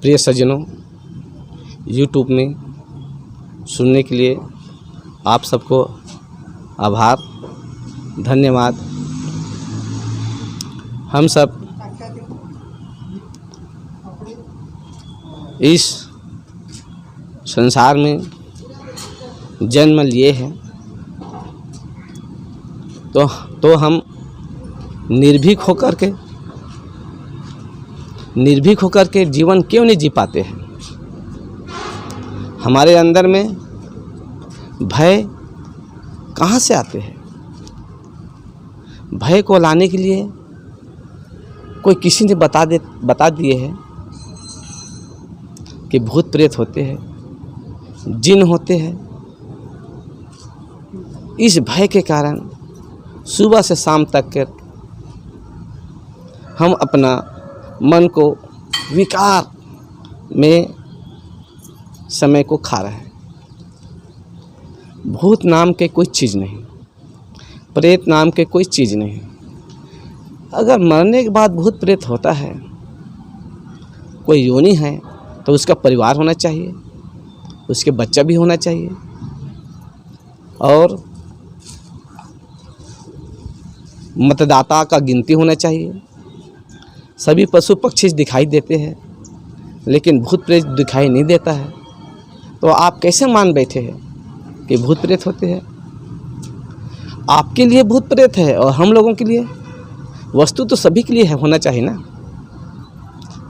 प्रिय सज्जनों, यूट्यूब में सुनने के लिए आप सबको आभार, धन्यवाद। हम सब इस संसार में जन्म लिए हैं तो हम निर्भीक होकर के जीवन क्यों नहीं जी पाते हैं। हमारे अंदर में भय कहाँ से आते हैं? भय को लाने के लिए कोई किसी ने बता दिए हैं कि भूत प्रेत होते हैं, जिन होते हैं। इस भय के कारण सुबह से शाम तक कर हम अपना मन को विकार में समय को खा रहे हैं। भूत नाम के कोई चीज़ नहीं, प्रेत नाम के कोई चीज़ नहीं। अगर मरने के बाद भूत प्रेत होता है, कोई योनि है, तो उसका परिवार होना चाहिए, उसके बच्चा भी होना चाहिए, और मतदाता का गिनती होना चाहिए। सभी पशु पक्षी दिखाई देते हैं, लेकिन भूत प्रेत दिखाई नहीं देता है। तो आप कैसे मान बैठे हैं कि भूत प्रेत होते हैं? आपके लिए भूत प्रेत है और हम लोगों के लिए वस्तु तो सभी के लिए है, होना चाहिए ना।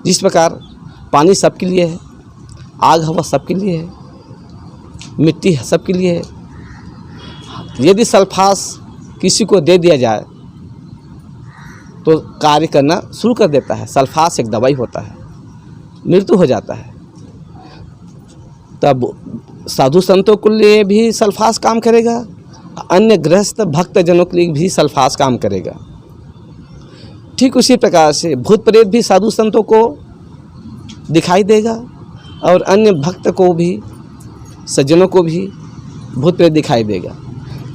जिस प्रकार पानी सबके लिए है, आग हवा सबके लिए है, मिट्टी सबके लिए है। यदि सल्फास किसी को दे दिया जाए तो कार्य करना शुरू कर देता है। सल्फास एक दवाई होता है, मृत्यु हो जाता है। तब साधु संतों के लिए भी सल्फास काम करेगा, अन्य गृहस्थ भक्तजनों के लिए भी सल्फास काम करेगा। ठीक उसी प्रकार से भूत प्रेत भी साधु संतों को दिखाई देगा और अन्य भक्त को भी, सज्जनों को भी भूत प्रेत दिखाई देगा।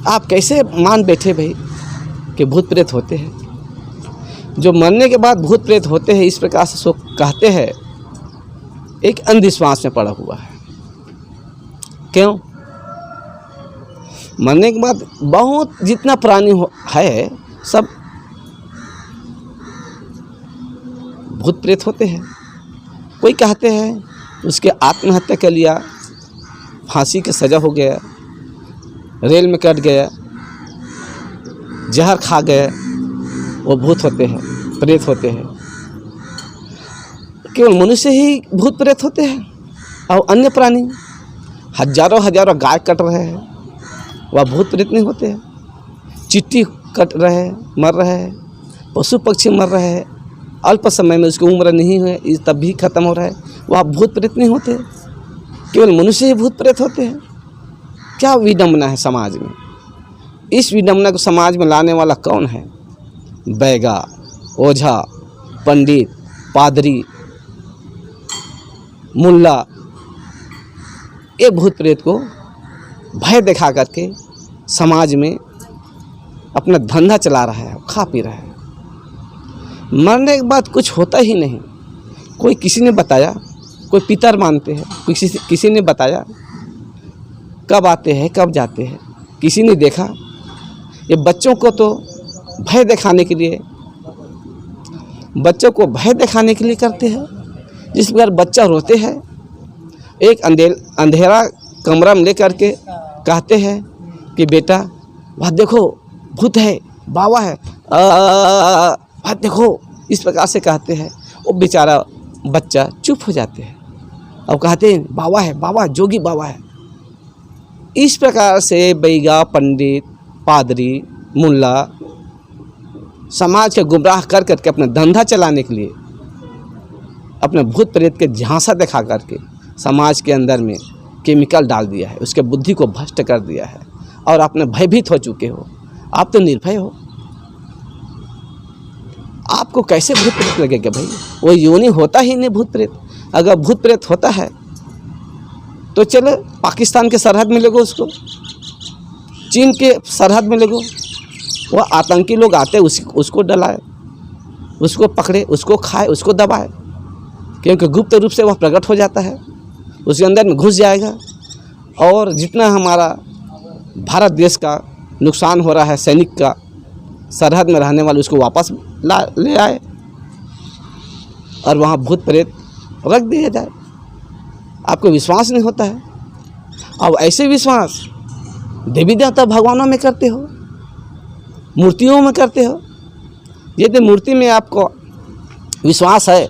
आप कैसे मान बैठे भाई कि भूत प्रेत होते हैं? जो मरने के बाद भूत प्रेत होते हैं, इस प्रकार से सो कहते हैं, एक अंधविश्वास में पड़ा हुआ है। क्यों? मरने के बाद बहुत जितना प्राणी है सब भूत प्रेत होते हैं। कोई कहते हैं उसके आत्महत्या कर लिया, फांसी की सज़ा हो गया, रेल में कट गया, जहर खा गए, वो भूत होते हैं, प्रेत होते हैं। केवल मनुष्य ही भूत प्रेत होते हैं और अन्य प्राणी हजारों गाय कट रहे हैं, वह भूत प्रेत नहीं होते हैं। चींटी कट रहे हैं, मर रहे हैं, पशु पक्षी मर रहे हैं, अल्प समय में उसकी उम्र नहीं हुई तब भी खत्म हो रहा है, वह भूत प्रेत नहीं होते। केवल मनुष्य ही भूत प्रेत होते हैं। क्या विडंबना है समाज में। इस विडंबना को समाज में लाने वाला कौन है? बैगा, ओझा, पंडित, पादरी, मुल्ला, ये भूत प्रेत को भय दिखा करके समाज में अपना धंधा चला रहा है, खा पी रहा है। मरने के बाद कुछ होता ही नहीं। कोई किसी ने बताया, कोई पितर मानते हैं, किसी ने बताया, कब आते हैं कब जाते हैं किसी ने देखा। ये बच्चों को तो भय दिखाने के लिए, बच्चों को भय दिखाने के लिए करते हैं। जिस प्रकार बच्चा रोते हैं, एक अंधेरा कमरा में लेकर के कहते हैं कि बेटा वह देखो भूत है, बाबा है, वह देखो, इस प्रकार से कहते हैं। वो बेचारा बच्चा चुप हो जाते हैं और कहते हैं बाबा है, बाबा जोगी बाबा है। इस प्रकार से बैगा, पंडित, पादरी, मुल्ला समाज के गुमराह कर करके अपना धंधा चलाने के लिए अपने भूत प्रेत के झांसा दिखा करके समाज के अंदर में केमिकल डाल दिया है, उसके बुद्धि को भ्रष्ट कर दिया है और आपने भयभीत हो चुके हो। आप तो निर्भय हो, आपको कैसे भूत प्रेत लगेगा भाई? वो योनि होता ही नहीं भूत प्रेत। अगर भूत प्रेत होता है तो चलो पाकिस्तान के सरहद में लगो, उसको चीन के सरहद में लगो, वह आतंकी लोग आते उसको डलाए, उसको पकड़े, उसको खाए, उसको दबाए। क्योंकि गुप्त रूप से वह प्रकट हो जाता है, उसके अंदर में घुस जाएगा और जितना हमारा भारत देश का नुकसान हो रहा है, सैनिक का सरहद में रहने वाले, उसको वापस ले आए और वहाँ भूत प्रेत रख दिया जाए। आपको विश्वास नहीं होता है। अब ऐसे विश्वास देवी देवता भगवानों में करते हो, मूर्तियों में करते हो। यदि मूर्ति में आपको विश्वास है,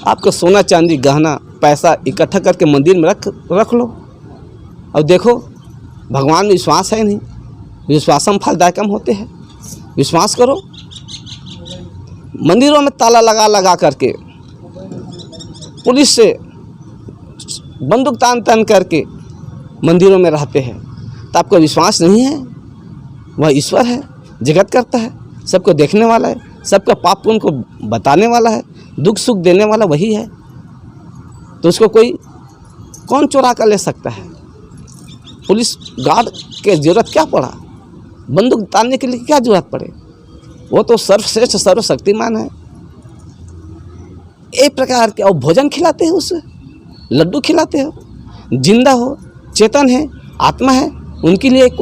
आपको सोना चांदी गहना पैसा इकट्ठा करके मंदिर में रख लो और देखो भगवान में विश्वास है नहीं। विश्वासम फलदायकम होते हैं। विश्वास करो। मंदिरों में ताला लगा करके, पुलिस से बंदूक तान करके मंदिरों में रहते हैं, तो आपको विश्वास नहीं है। वह ईश्वर है, जगत करता है, सबको देखने वाला है, सबका पाप पुण्य को बताने वाला है, दुख सुख देने वाला वही है। तो उसको कौन चुरा कर ले सकता है? पुलिस गार्ड के जरूरत क्या पड़ा? बंदूक तानने के लिए क्या जरूरत पड़े? वो तो सर्वश्रेष्ठ सर्वशक्तिमान है। एक प्रकार के और भोजन खिलाते हो, उसे लड्डू खिलाते हो, जिंदा हो, चेतन है, आत्मा है। उनके लिए एक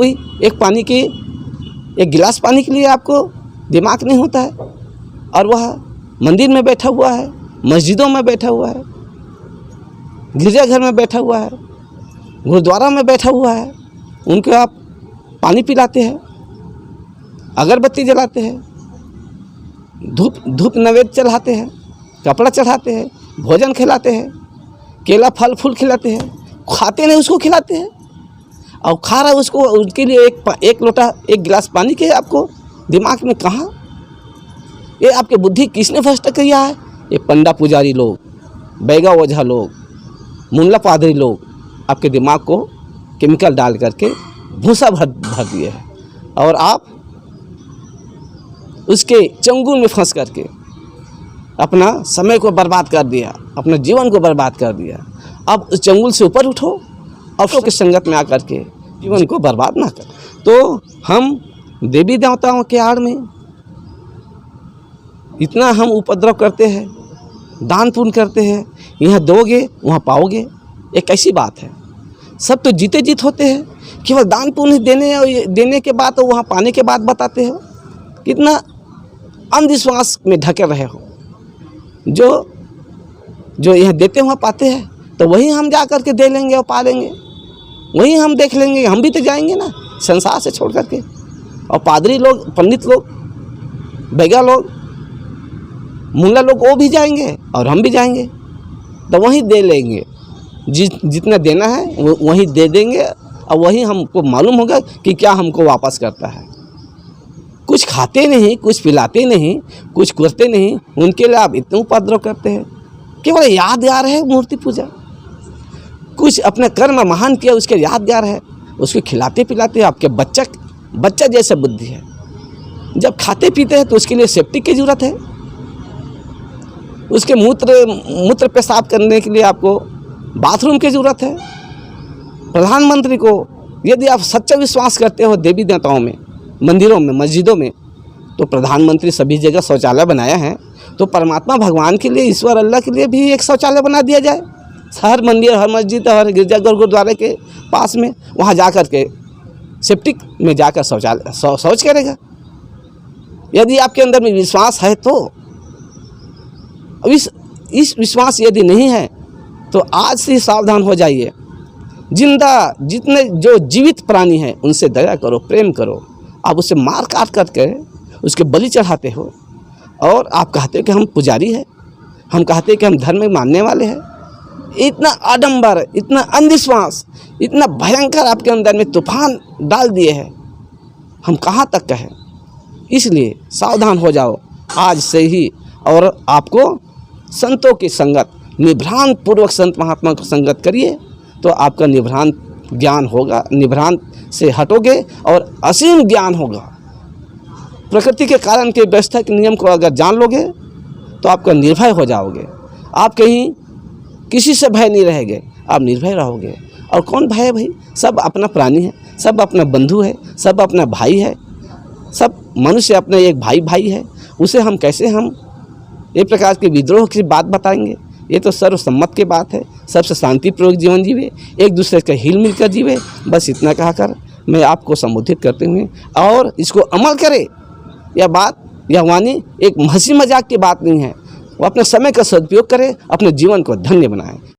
गिलास पानी के लिए आपको दिमाग नहीं होता है, और वह मंदिर में बैठा हुआ है, मस्जिदों में बैठा हुआ है, गिरजाघर में बैठा हुआ है, गुरुद्वारा में बैठा हुआ है। उनको आप पानी पिलाते हैं, अगरबत्ती जलाते हैं, धूप नैवेद्य चढ़ाते हैं, कपड़ा चढ़ाते हैं, भोजन खिलाते हैं, केला फल फूल खिलाते हैं। खाते नहीं उसको खिलाते हैं, और खा रहा उसको, उसके लिए एक लोटा एक गिलास पानी के आपको दिमाग में कहाँ? ये आपकी बुद्धि किसने भ्रष्ट किया है? ये पंडा पुजारी लोग, बैगा ओझा लोग, मुल्ला पादरी लोग आपके दिमाग को केमिकल डाल करके भूसा भर दिए है, और आप उसके चंगुल में फंस करके अपना समय को बर्बाद कर दिया, अपने जीवन को बर्बाद कर दिया। अब उस चंगुल से ऊपर उठो और उसकी संगत में आकर के जीवन को बर्बाद ना कर। तो हम देवी देवताओं के आड़ में इतना हम उपद्रव करते हैं, दान पुण्य करते हैं, यहाँ दोगे वहाँ पाओगे, एक ऐसी बात है। सब तो जीते जीत होते हैं, केवल दान पुण्य देने के बाद तो वहाँ पाने के बाद बताते हो। कितना अंधविश्वास में ढके रहे हो। जो यहाँ देते वहाँ पाते हैं, तो वही हम जा कर के दे लेंगे और पा लेंगे, वही हम देख लेंगे। हम भी तो जाएंगे ना संसार से छोड़ करके। और पादरी लोग, पंडित लोग, बैगा लोग, मुल्ला लोग, वो भी जाएंगे और हम भी जाएंगे, तो वहीं दे लेंगे। जितना देना है वो वहीं दे देंगे, और वहीं हमको मालूम होगा कि क्या हमको वापस करता है। कुछ खाते नहीं, कुछ पिलाते नहीं, कुछ करते नहीं, उनके लिए आप इतना उपद्रव करते हैं। केवल यादगार है मूर्ति पूजा। कुछ अपने कर्म महान किया, उसके यादगार है, उसको खिलाते पिलाते। आपके बच्चा जैसा बुद्धि है। जब खाते पीते हैं तो उसके लिए सेफ्टी की ज़रूरत है। उसके मूत्र पेशाब करने के लिए आपको बाथरूम की ज़रूरत है। प्रधानमंत्री को यदि आप सच्चा विश्वास करते हो देवी देवताओं में, मंदिरों में, मस्जिदों में, तो प्रधानमंत्री सभी जगह शौचालय बनाया है, तो परमात्मा भगवान के लिए, ईश्वर अल्लाह के लिए भी एक शौचालय बना दिया जाए। हर मंदिर, हर मस्जिद, हर गिरजाघर, गुरुद्वारे के पास में, वहाँ जा कर के सेप्टिक में जाकर शौच करेगा। यदि आपके अंदर में विश्वास है तो। इस विश्वास यदि नहीं है तो आज से सावधान हो जाइए। जितने जो जीवित प्राणी हैं उनसे दया करो, प्रेम करो। आप उसे मार काट करके उसके बलि चढ़ाते हो, और आप कहते हो कि हम पुजारी हैं, हम कहते हैं कि हम धर्म में मानने वाले हैं। इतना आडंबर, इतना अंधविश्वास, इतना भयंकर आपके अंदर में तूफान डाल दिए हैं, हम कहाँ तक कहें। इसलिए सावधान हो जाओ आज से ही, और आपको संतों की संगत, निभ्रांत पूर्वक संत महात्मा की संगत करिए, तो आपका निभ्रांत ज्ञान होगा, निभ्रांत से हटोगे और असीम ज्ञान होगा। प्रकृति के कारण के व्यवस्था के नियम को अगर जान लोगे तो आपका निर्भय हो जाओगे। आप कहीं किसी से भय नहीं रहेंगे, आप निर्भय रहोगे। और कौन भय है भाई? सब अपना प्राणी है, सब अपना बंधु है, सब अपना भाई है, सब मनुष्य अपना एक भाई है। उसे हम कैसे एक प्रकार के विद्रोह की बात बताएंगे? ये तो सर्वसम्मत की बात है। सबसे शांतिपूर्वक जीवन जीवे, एक दूसरे का हिल मिल कर जीवे, बस इतना कहकर मैं आपको संबोधित करते हुए और इसको अमल करे। यह बात, यह वाणी एक हंसी मजाक की बात नहीं है। वो अपने समय का सदुपयोग करे, अपने जीवन को धन्य बनाए।